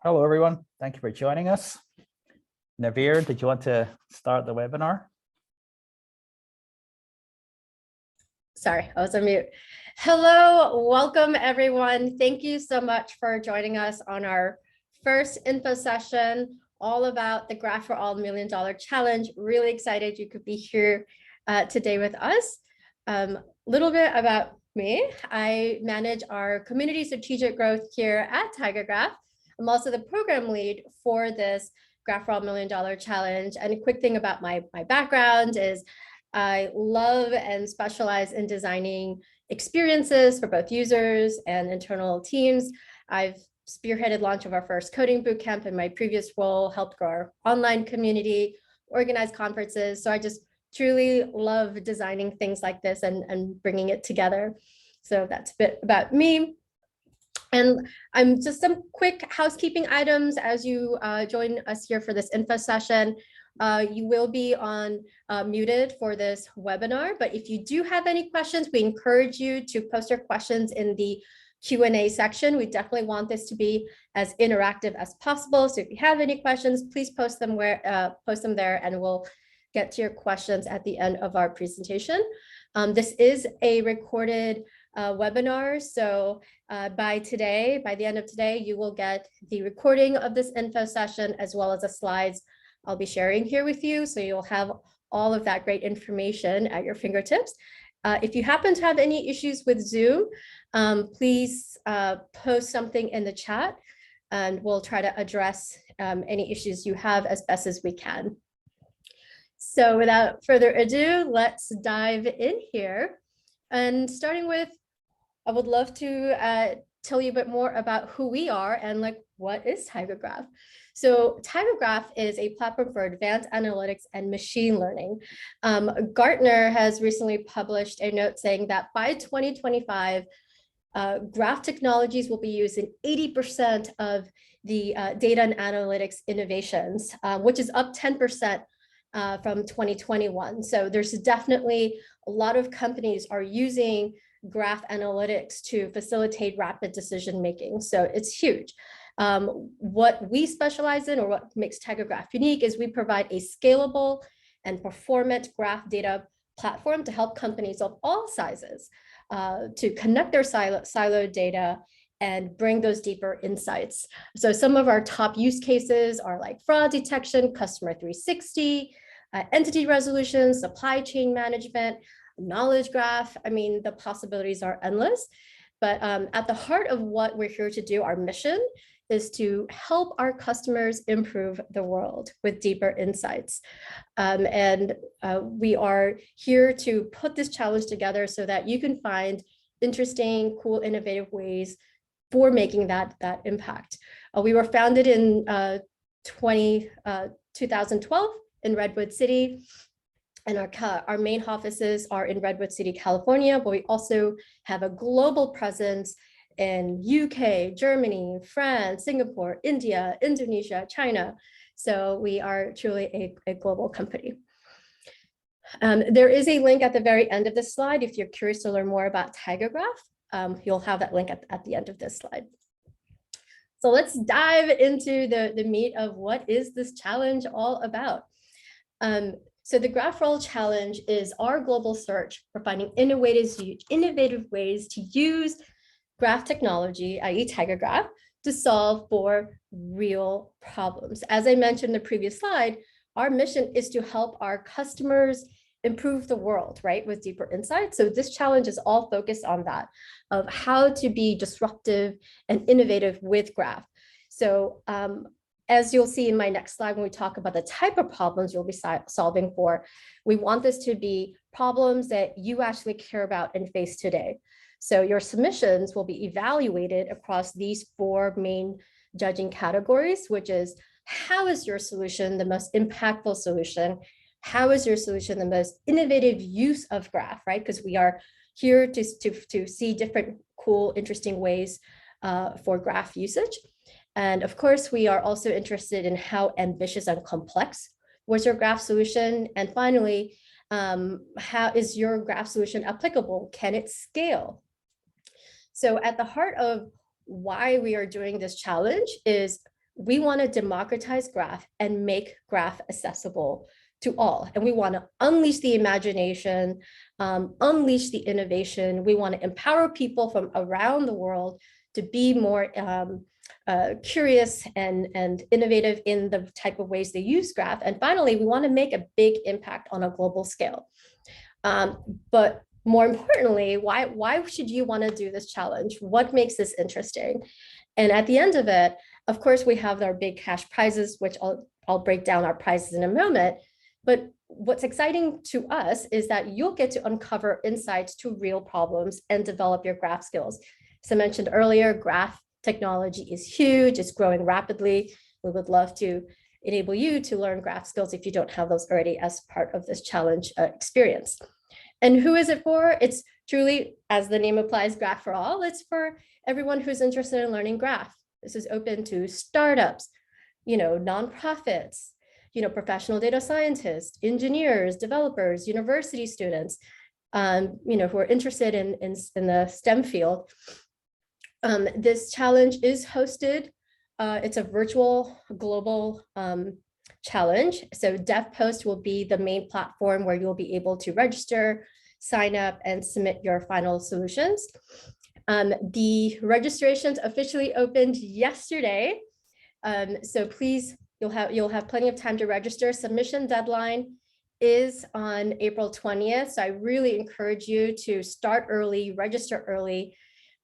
Hello, everyone. Thank you for joining us. Navir, did you want to start the webinar? Sorry, I was on mute. Hello, welcome everyone. Thank you so much for joining us on our first info session, all about the Graph for All $1 Million Challenge. Really excited you could be here today with us. Little bit about me. I manage our community strategic growth here at TigerGraph. I'm also the program lead for this Graph for All $1 Million Challenge. And a quick thing about my background is I love and specialize in designing experiences for both users and internal teams. I've spearheaded launch of our first coding bootcamp in my previous role, helped grow our online community, organize conferences. So I just truly love designing things like this and bringing it together. So that's a bit about me. And I'm just some quick housekeeping items as you join us here for this info session. You will be on muted for this webinar, but if you do have any questions, we encourage you to post your questions in the Q&A section. We definitely want this to be as interactive as possible. So if you have any questions, please post them there, and we'll get to your questions at the end of our presentation. This is a recorded webinar, so by the end of today, you will get the recording of this info session as well as the slides I'll be sharing here with you. So you'll have all of that great information at your fingertips. If you happen to have any issues with Zoom, please post something in the chat and we'll try to address any issues you have as best as we can. So without further ado, let's dive in here. And starting with, I would love to tell you a bit more about who we are and what is TigerGraph. So TigerGraph is a platform for advanced analytics and machine learning. Gartner has recently published a note saying that by 2025, graph technologies will be used in 80% of the data and analytics innovations, which is up 10% from 2021. So there's definitely a lot of companies are using graph analytics to facilitate rapid decision making. So it's huge. What we specialize in, or what makes TigerGraph unique, is we provide a scalable and performant graph data platform to help companies of all sizes to connect their siloed data and bring those deeper insights. So some of our top use cases are like fraud detection, customer 360, entity resolution, supply chain management, knowledge graph. I mean, the possibilities are endless. But at the heart of what we're here to do, our mission is to help our customers improve the world with deeper insights. We are here to put this challenge together so that you can find interesting, cool, innovative ways for making that impact. We were founded in 2012 in Redwood City. And our main offices are in Redwood City, California, but we also have a global presence in UK, Germany, France, Singapore, India, Indonesia, China. So we are truly a global company. There is a link at the very end of this slide. If you're curious to learn more about TigerGraph, you'll have that link at the end of this slide. So let's dive into the meat of what is this challenge all about. So the Graph for All Challenge is our global search for finding innovative ways to use graph technology, i.e. TigerGraph, to solve for real problems. As I mentioned in the previous slide, our mission is to help our customers improve the world, right, with deeper insights. So this challenge is all focused on that, of how to be disruptive and innovative with graph. So as you'll see in my next slide, when we talk about the type of problems you'll be solving for, we want this to be problems that you actually care about and face today. So your submissions will be evaluated across these 4 main judging categories, which is, how is your solution the most impactful solution? How is your solution the most innovative use of graph, right? Because we are here to see different cool, interesting ways for graph usage. And of course, we are also interested in how ambitious and complex was your graph solution. And finally, how is your graph solution applicable? Can it scale? So at the heart of why we are doing this challenge is we want to democratize graph and make graph accessible to all. And we want to unleash the imagination, unleash the innovation. We want to empower people from around the world to be more curious and innovative in the type of ways they use graph. And finally, we want to make a big impact on a global scale. But more importantly, why should you want to do this challenge? What makes this interesting? And at the end of it, of course, we have our big cash prizes, which I'll break down our prizes in a moment. But what's exciting to us is that you'll get to uncover insights to real problems and develop your graph skills. As I mentioned earlier, graph technology is huge. It's growing rapidly. We would love to enable you to learn graph skills if you don't have those already as part of this challenge experience. And who is it for? It's truly, as the name applies, Graph for All. It's for everyone who's interested in learning graph. This is open to startups, nonprofits, professional data scientists, engineers, developers, university students, who are interested in the STEM field. This challenge is hosted. It's a virtual global challenge. So DevPost will be the main platform where you'll be able to register, sign up, and submit your final solutions. The registrations officially opened yesterday. So please, you'll have plenty of time to register. Submission deadline is on April 20th. So I really encourage you to start early, register early.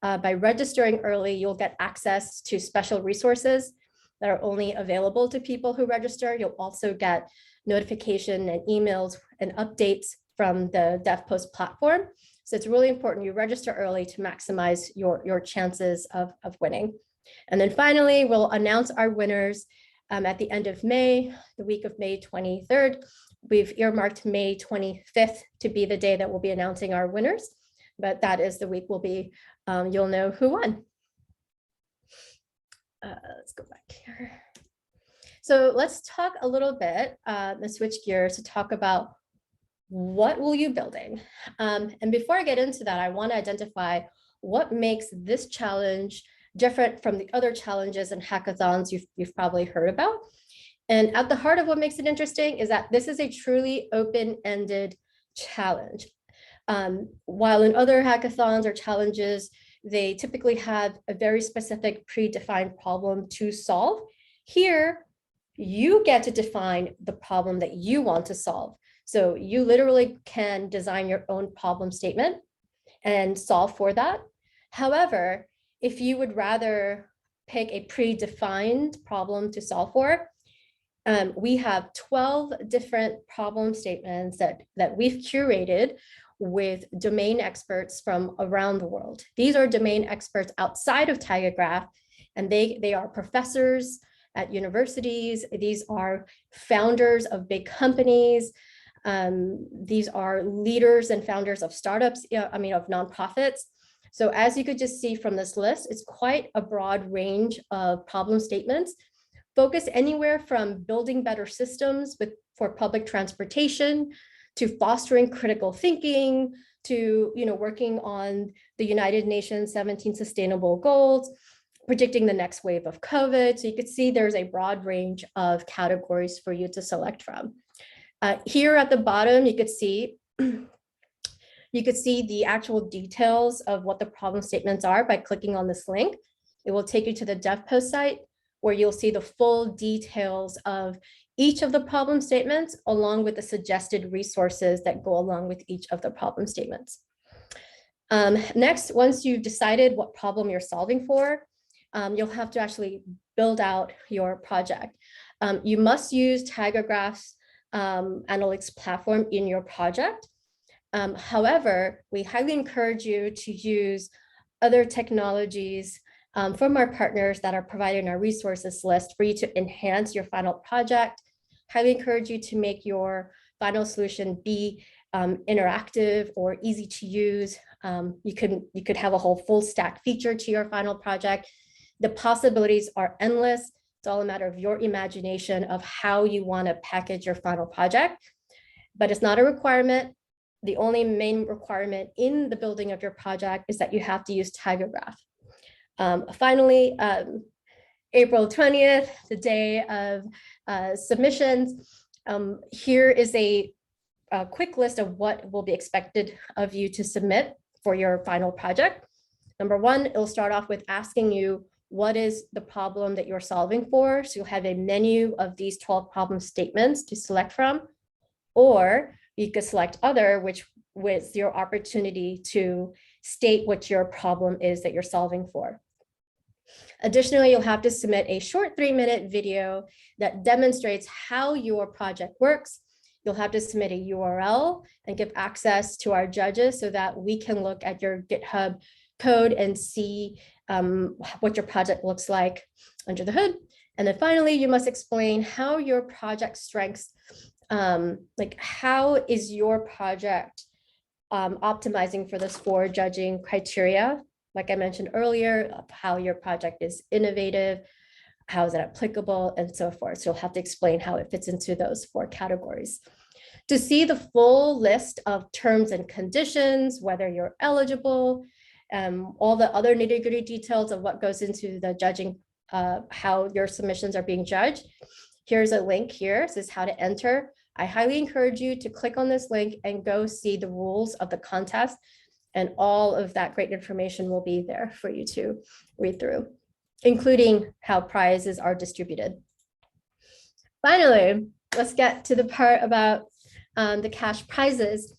By registering early, you'll get access to special resources that are only available to people who register. You'll also get notification and emails and updates from the DevPost platform. So it's really important you register early to maximize your chances of winning. And then finally, we'll announce our winners at the end of May, the week of May 23rd. We've earmarked May 25th to be the day that we'll be announcing our winners, but that is the week you'll know who won. Let's go back here. So let's talk a little bit, let's switch gears to talk about what will you building? And before I get into that, I want to identify what makes this challenge different from the other challenges and hackathons you've probably heard about. And at the heart of what makes it interesting is that this is a truly open-ended challenge. While in other hackathons or challenges, they typically have a very specific predefined problem to solve. Here, you get to define the problem that you want to solve. So you literally can design your own problem statement and solve for that. However, if you would rather pick a predefined problem to solve for, we have 12 different problem statements that we've curated with domain experts from around the world. These are domain experts outside of TigerGraph, and they are professors at universities. These are founders of big companies. These are leaders and founders of startups, of nonprofits. So as you could just see from this list, it's quite a broad range of problem statements, focused anywhere from building better systems for public transportation, to fostering critical thinking, to working on the United Nations 17 Sustainable Goals, predicting the next wave of COVID. So you could see there's a broad range of categories for you to select from. Here at the bottom, you could see the actual details of what the problem statements are by clicking on this link. It will take you to the DevPost site where you'll see the full details of each of the problem statements along with the suggested resources that go along with each of the problem statements. Next, once you've decided what problem you're solving for, you'll have to actually build out your project. You must use TigerGraph's analytics platform in your project. However, we highly encourage you to use other technologies from our partners that are provided in our resources list for you to enhance your final project. Highly encourage you to make your final solution be interactive or easy to use. You could have a whole full stack feature to your final project. The possibilities are endless. It's all a matter of your imagination of how you want to package your final project, but it's not a requirement. The only main requirement in the building of your project is that you have to use TigerGraph. Finally, April 20th, the day of submissions. Here is a quick list of what will be expected of you to submit for your final project. Number one, it'll start off with asking you what is the problem that you're solving for. So you'll have a menu of these 12 problem statements to select from, or you could select other, which with your opportunity to state what your problem is that you're solving for. Additionally, you'll have to submit a short 3-minute video that demonstrates how your project works. You'll have to submit a URL and give access to our judges so that we can look at your GitHub code and see what your project looks like under the hood. And then finally, you must explain how your project strengths, like how is your project optimizing for this 4 judging criteria. Like I mentioned earlier, of how your project is innovative, how is it applicable, and so forth. So you'll have to explain how it fits into those 4 categories. To see the full list of terms and conditions, whether you're eligible, all the other nitty-gritty details of what goes into the judging, how your submissions are being judged, here's a link here. This is how to enter. I highly encourage you to click on this link and go see the rules of the contest, and all of that great information will be there for you to read through, including how prizes are distributed. Finally, let's get to the part about the cash prizes.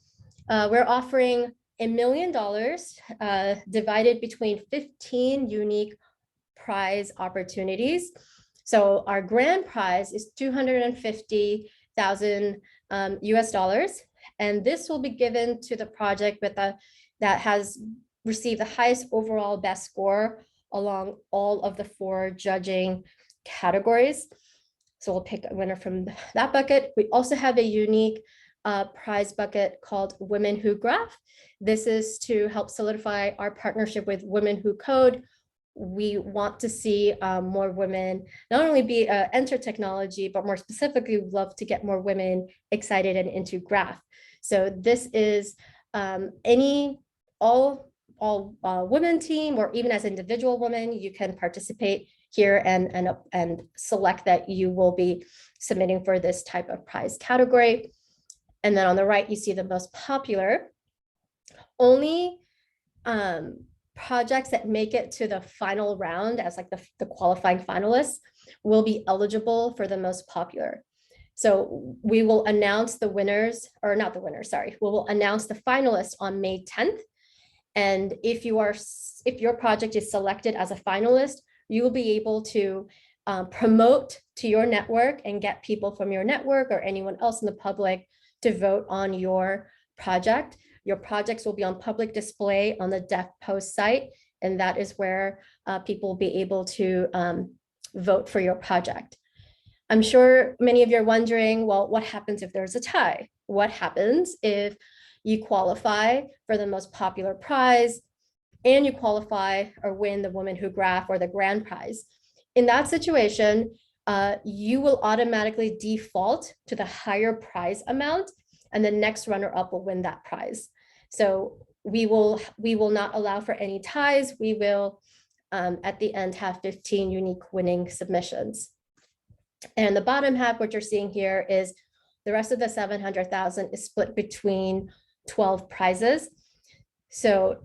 We're offering $1 million divided between 15 unique prize opportunities. So our grand prize is $250,000 US dollars, and this will be given to the project with that has received the highest overall best score along all of the 4 judging categories. So we'll pick a winner from that bucket. We also have a unique prize bucket called Women Who Graph. This is to help solidify our partnership with Women Who Code. We want to see more women not only be enter technology, but more specifically, we'd love to get more women excited and into graph. So this is all women team, or even as individual women, you can participate here and select that you will be submitting for this type of prize category. And then on the right, you see the most popular. Only projects that make it to the final round as like the qualifying finalists will be eligible for the most popular. So we will announce the winners, or not the winners, sorry. We will announce the finalists on May 10th. And if your project is selected as a finalist, you will be able to promote to your network and get people from your network or anyone else in the public to vote on your project. Your projects will be on public display on the DevPost site, and that is where people will be able to vote for your project. I'm sure many of you are wondering, well, what happens if there's a tie? What happens if you qualify for the most popular prize and you qualify or win the Women Who Graph or the grand prize? In that situation, you will automatically default to the higher prize amount, and the next runner-up will win that prize. So we will not allow for any ties. We will, at the end, have 15 unique winning submissions. And the bottom half, what you're seeing here is the rest of the 700,000 is split between 12 prizes. So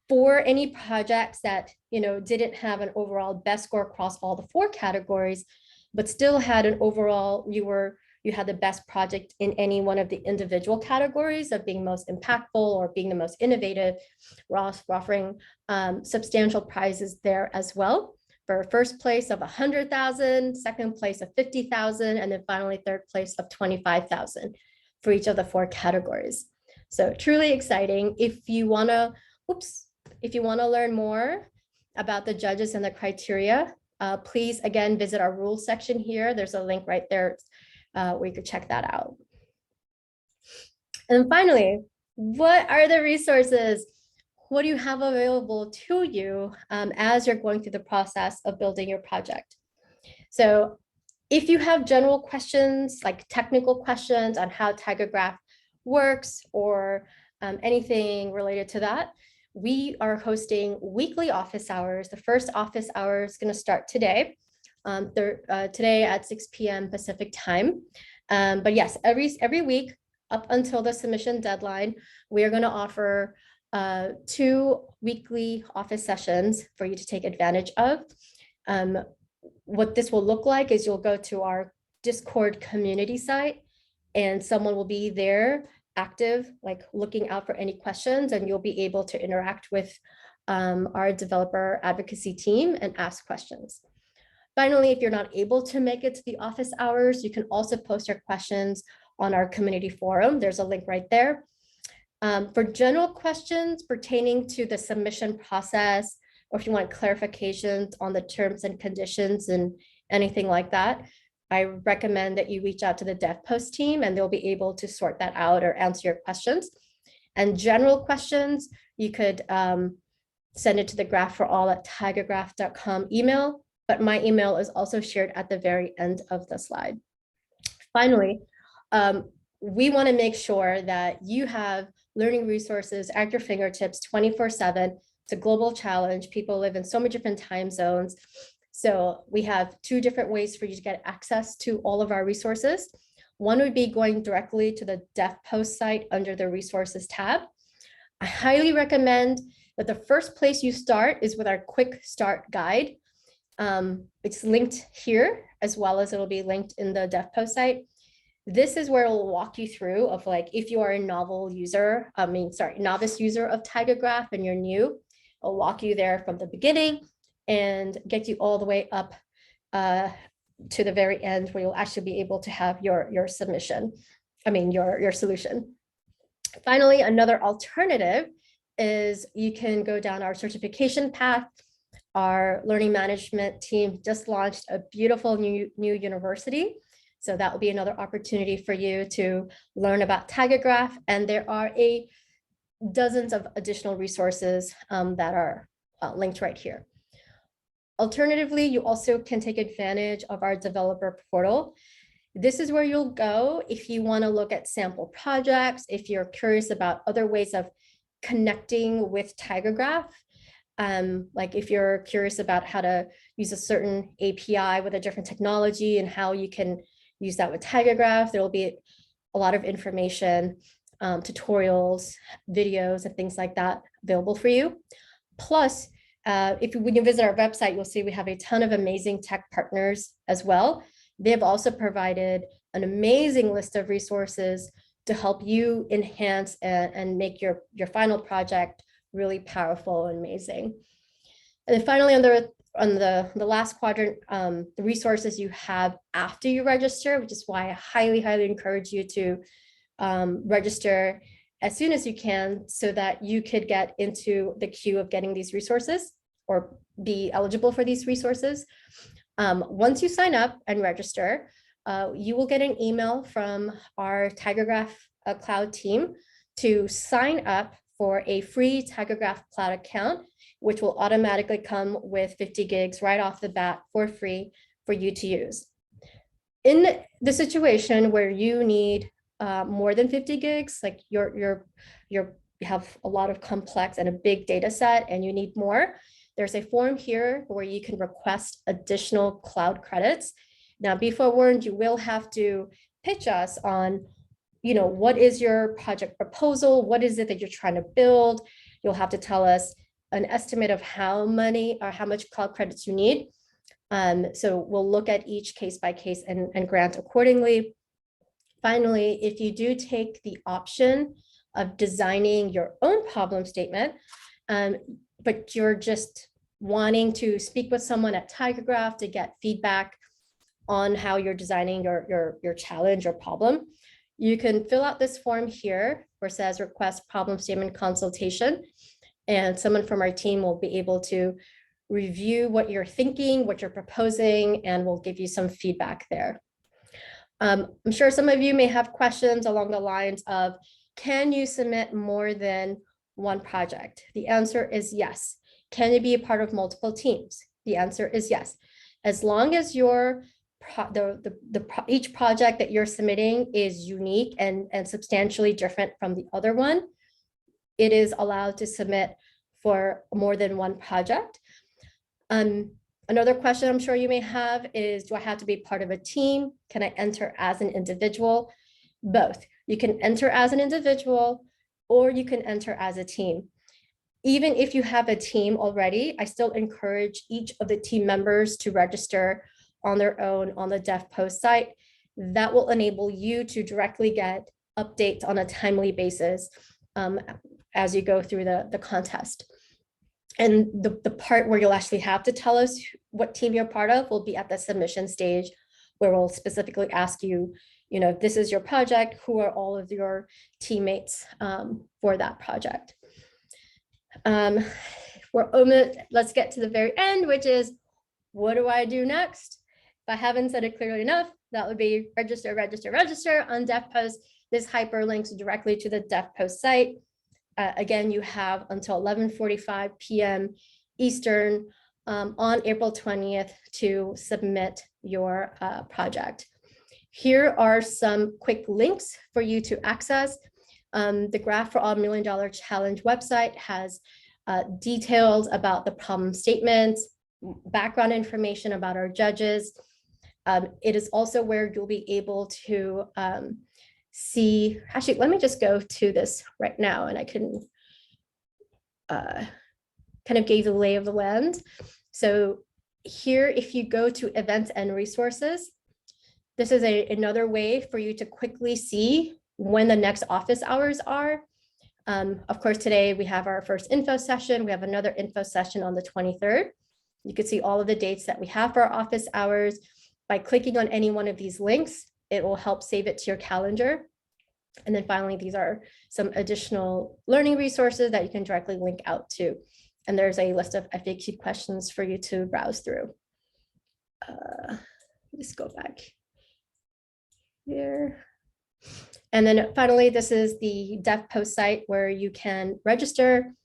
for any projects that didn't have an overall best score across all the 4 categories, but still had an overall, you had the best project in any one of the individual categories of being most impactful or being the most innovative, we're offering substantial prizes there as well. For first place of 100,000, second place of 50,000, and then finally third place of 25,000 for each of the 4 categories. So truly exciting. If you want to learn more about the judges and the criteria, please again visit our rules section here. There's a link right there where you could check that out. And finally, what are the resources? What do you have available to you as you're going through the process of building your project? So if you have general questions, like technical questions on how TigerGraph works or anything related to that, we are hosting weekly office hours. The first office hour is going to start today. today at 6 p.m. Pacific time. But yes, every week up until the submission deadline, we are going to offer 2 weekly office sessions for you to take advantage of. What this will look like is you'll go to our Discord community site and someone will be there active, like looking out for any questions, and you'll be able to interact with our developer advocacy team and ask questions. Finally, if you're not able to make it to the office hours, you can also post your questions on our community forum. There's a link right there. For general questions pertaining to the submission process, or if you want clarifications on the terms and conditions and anything like that, I recommend that you reach out to the DevPost team and they'll be able to sort that out or answer your questions. And general questions, you could send it to the graphforall@tigergraph.com email, but my email is also shared at the very end of the slide. Finally, we want to make sure that you have learning resources at your fingertips 24/7. It's a global challenge. People live in so many different time zones. So we have 2 different ways for you to get access to all of our resources. One would be going directly to the DevPost site under the resources tab. I highly recommend that the first place you start is with our quick start guide. It's linked here, as well as it'll be linked in the DevPost site. This is where it'll walk you through of like, if you are a novice user of TigerGraph and you're new, it'll walk you there from the beginning and get you all the way up to the very end where you'll actually be able to have your submission, your solution. Finally, another alternative is you can go down our certification path. Our learning management team just launched a beautiful new university. So that will be another opportunity for you to learn about TigerGraph. And there are dozens of additional resources that are linked right here. Alternatively, you also can take advantage of our developer portal. This is where you'll go if you want to look at sample projects, if you're curious about other ways of connecting with TigerGraph. Like if you're curious about how to use a certain API with a different technology and how you can use that with TigerGraph, there will be a lot of information, tutorials, videos, and things like that available for you. Plus, when you visit our website, you'll see we have a ton of amazing tech partners as well. They have also provided an amazing list of resources to help you enhance and make your final project really powerful and amazing. And then finally, on the last quadrant, the resources you have after you register, which is why I highly, highly encourage you to register as soon as you can so that you could get into the queue of getting these resources or be eligible for these resources. Once you sign up and register, you will get an email from our TigerGraph Cloud team to sign up for a free TigerGraph Cloud account, which will automatically come with 50 gigs right off the bat for free for you to use. In the situation where you need more than 50 gigs, like you have a lot of complex and a big data set and you need more, there's a form here where you can request additional cloud credits. Now, be forewarned, you will have to pitch us on, what is your project proposal? What is it that you're trying to build? You'll have to tell us an estimate of how much cloud credits you need. So we'll look at each case by case and grant accordingly. Finally, if you do take the option of designing your own problem statement, but you're just wanting to speak with someone at TigerGraph to get feedback on how you're designing your challenge or problem, you can fill out this form here where it says request problem statement consultation. And someone from our team will be able to review what you're thinking, what you're proposing, and we'll give you some feedback there. I'm sure some of you may have questions along the lines of, can you submit more than one project? The answer is yes. Can you be a part of multiple teams? The answer is yes. As long as each project that you're submitting is unique and substantially different from the other one, it is allowed to submit for more than one project. Another question I'm sure you may have is, do I have to be part of a team? Can I enter as an individual? Both. You can enter as an individual or you can enter as a team. Even if you have a team already, I still encourage each of the team members to register on their own on the DevPost site. That will enable you to directly get updates on a timely basis as you go through the contest. And the part where you'll actually have to tell us what team you're part of will be at the submission stage, where we'll specifically ask you, this is your project, who are all of your teammates for that project. Let's get to the very end, which is, what do I do next? If I haven't said it clearly enough, that would be register, register, register on DevPost. This hyperlinks directly to the DevPost site. Again, you have until 11:45 p.m. Eastern on April 20th to submit your project. Here are some quick links for you to access. The Graph for All $1 Million Challenge website has details about the problem statements, background information about our judges. It is also where you'll be able to see, actually, let me just go to this right now and I can kind of give the lay of the land. So here, if you go to events and resources, this is another way for you to quickly see when the next office hours are. Of course, today we have our first info session. We have another info session on the 23rd. You can see all of the dates that we have for our office hours. By clicking on any one of these links, it will help save it to your calendar. And then finally, these are some additional learning resources that you can directly link out to. And there's a list of FAQ questions for you to browse through. Let's go back here. And then finally, this is the DevPost site where you can register.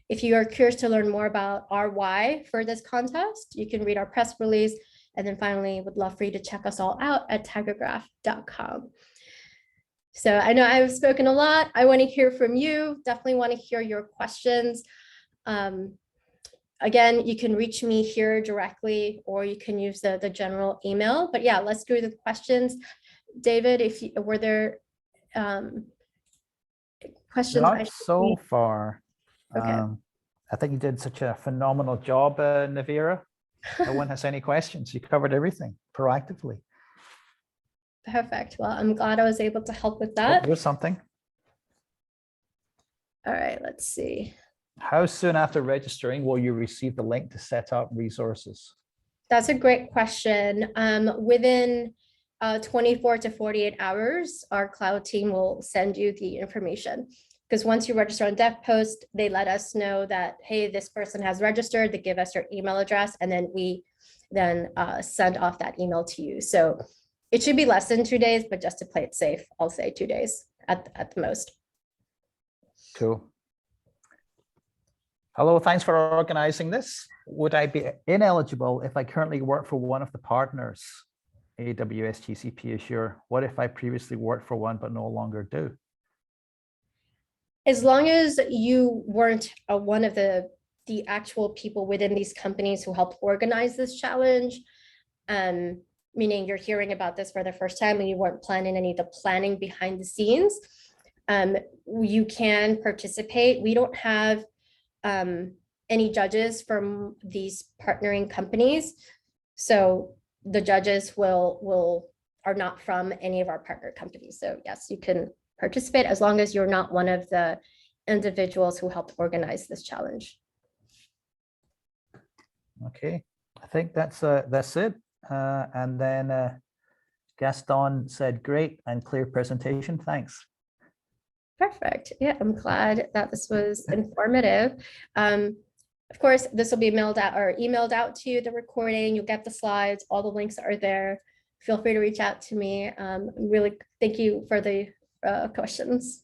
If you are curious to learn more about our why for this contest, you can read our press release. And then finally, would love for you to check us all out at tigergraph.com. So I know I've spoken a lot. I want to hear from you. Definitely want to hear your questions. Again, you can reach me here directly, or you can use the general email. But yeah, let's go to the questions. David, were there questions? Not so far. Okay. I think you did such a phenomenal job, Navira. No one has any questions. You covered everything proactively. Perfect. Well, I'm glad I was able to help with Oh, that. here's something. All right, let's see. How soon after registering will you receive the link to set up resources? That's a great question. Within 24 to 48 hours, our cloud team will send you the information. Because once you register on DevPost, they let us know that, hey, this person has registered, they give us your email address, and then we send off that email to you. So it should be less than 2 days, but just to play it safe, I'll say 2 days at the most. Cool. Hello, thanks for organizing this. Would I be ineligible if I currently work for one of the partners, AWS, GCP, Azure? What if I previously worked for one but no longer do? As long as you weren't one of the actual people within these companies who helped organize this challenge, meaning you're hearing about this for the first time and you weren't planning any of the planning behind the scenes, you can participate. We don't have any judges from these partnering companies. So the judges are not from any of our partner companies. So yes, you can participate as long as you're not one of the individuals who helped organize this challenge. Okay, I think that's it. And then Gaston said, great and clear presentation. Thanks. Perfect. Yeah, I'm glad that this was informative. Of course, this will be mailed out or emailed out to you, the recording. You'll get the slides. All the links are there. Feel free to reach out to me. Really, thank you for the questions.